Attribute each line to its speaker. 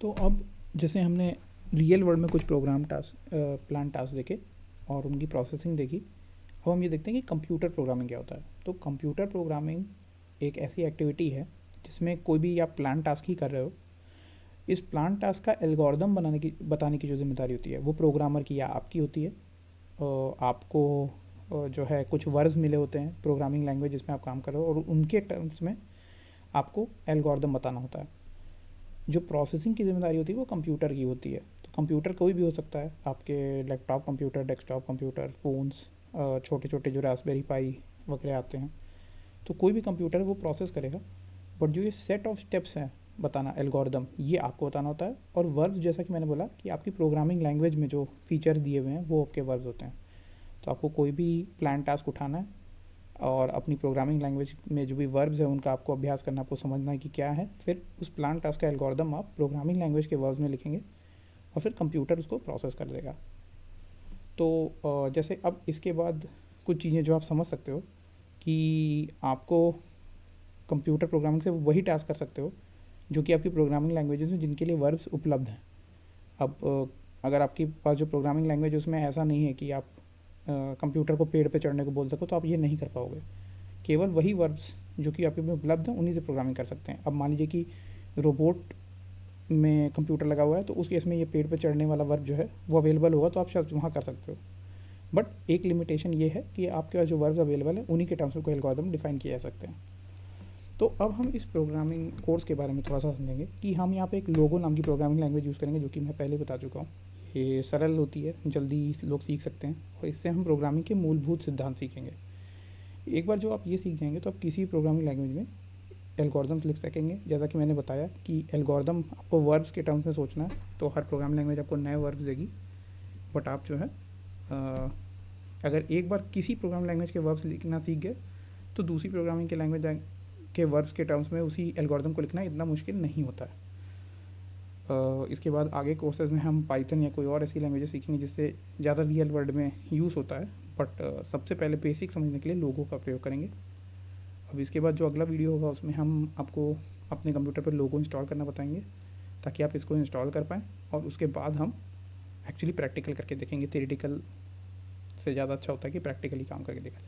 Speaker 1: तो अब जैसे हमने रियल वर्ल्ड में कुछ प्रोग्राम टास्क प्लान टास्क देखे और उनकी प्रोसेसिंग देखी, अब हम ये देखते हैं कि कंप्यूटर प्रोग्रामिंग क्या होता है। तो कंप्यूटर प्रोग्रामिंग एक ऐसी एक्टिविटी है जिसमें कोई भी आप प्लान टास्क ही कर रहे हो, इस प्लान टास्क का एल्गोरिदम बताने की जो जिम्मेदारी होती है वो प्रोग्रामर की या आपकी होती है। आपको जो है कुछ वर्ड्स मिले होते हैं प्रोग्रामिंग लैंग्वेज जिसमें आप काम कर रहे हो, और उनके टर्म्स में आपको एल्गोरिदम बताना होता है। जो प्रोसेसिंग की जिम्मेदारी होती है वो कंप्यूटर की होती है। तो कंप्यूटर कोई भी हो सकता है, आपके laptop computer, desktop computer, phones, छोटे छोटे जो रास्पबेरी पाई वगैरह आते हैं, तो कोई भी कंप्यूटर वो प्रोसेस करेगा। बट जो ये सेट ऑफ स्टेप्स हैं बताना, एल्गोरिदम, ये आपको बताना होता है। और वर्ब्स, जैसा कि मैंने बोला कि आपकी प्रोग्रामिंग लैंग्वेज में जो फीचर दिए हुए हैं वो आपके वर्ब्स होते हैं। तो आपको कोई भी प्लान टास्क उठाना है और अपनी प्रोग्रामिंग लैंग्वेज में जो भी वर्ब्स है उनका आपको अभ्यास करना, आपको समझना है कि क्या है। फिर उस प्लान टास्क का एल्गोरिदम आप प्रोग्रामिंग लैंग्वेज के वर्ब्स में लिखेंगे और फिर कंप्यूटर उसको प्रोसेस कर देगा। तो जैसे अब इसके बाद कुछ चीज़ें जो आप समझ सकते हो कि आपको कंप्यूटर प्रोग्रामिंग से वही टास्क कर सकते हो जो कि आपकी प्रोग्रामिंग लैंग्वेजेस में जिनके लिए वर्ब्स उपलब्ध हैं। अब अगर आपके पास जो प्रोग्रामिंग लैंग्वेज है उसमें ऐसा नहीं है कि आप कंप्यूटर को पेड़ पे चढ़ने को बोल सको, तो आप ये नहीं कर पाओगे। केवल वही वर्ब्स जो कि आपके में उपलब्ध हैं उन्हीं से प्रोग्रामिंग कर सकते हैं। अब मान लीजिए कि रोबोट में कंप्यूटर लगा हुआ है, तो उस केस में ये पेड़ पे चढ़ने वाला वर्ब जो है वो अवेलेबल होगा, तो आप शायद वहाँ कर सकते हो। बट एक लिमिटेशन ये है कि आपके पास जो वर्ब्स अवेलेबल है उन्हीं के टर्म्स में कोई एल्गोरिदम डिफाइन किया जा सकते हैं। तो अब हम इस प्रोग्रामिंग कोर्स के बारे में थोड़ा सा समझेंगे कि हम यहाँ पे एक लोगो नाम की प्रोग्रामिंग लैंग्वेज यूज़ करेंगे, जो कि मैं पहले बता चुका हूँ। ये सरल होती है, जल्दी लोग सीख सकते हैं, और इससे हम प्रोग्रामिंग के मूलभूत सिद्धांत सीखेंगे। एक बार जो आप ये सीख जाएंगे तो आप किसी भी प्रोग्रामिंग लैंग्वेज में एल्गोरिदम्स लिख सकेंगे। जैसा कि मैंने बताया कि एल्गोरिदम आपको वर्ब्स के टर्म्स में सोचना है, तो हर प्रोग्रामिंग लैंग्वेज आपको नए वर्ब्स देगी। बट आप जो है अगर एक बार किसी प्रोग्रामिंग लैंग्वेज के वर्ब्स लिखना सीख गए तो दूसरी प्रोग्रामिंग के लैंग्वेज के वर्ब्स के टर्म्स में उसी एल्गोरिदम को लिखना इतना मुश्किल नहीं होता है। इसके बाद आगे कोर्सेज में हम पाइथन या कोई और ऐसी लैंग्वेजेस सीखेंगे जिससे ज़्यादा रियल वर्ल्ड में यूज़ होता है। बट सबसे पहले बेसिक समझने के लिए लोगों का प्रयोग करेंगे। अब इसके बाद जो अगला वीडियो होगा उसमें हम आपको अपने कंप्यूटर पर लोगो इंस्टॉल करना बताएंगे, ताकि आप इसको इंस्टॉल कर पाएँ। और उसके बाद हम एक्चुअली प्रैक्टिकल करके देखेंगे। थ्योरेटिकल से ज़्यादा अच्छा होता है कि प्रैक्टिकली काम करके देखा जाए।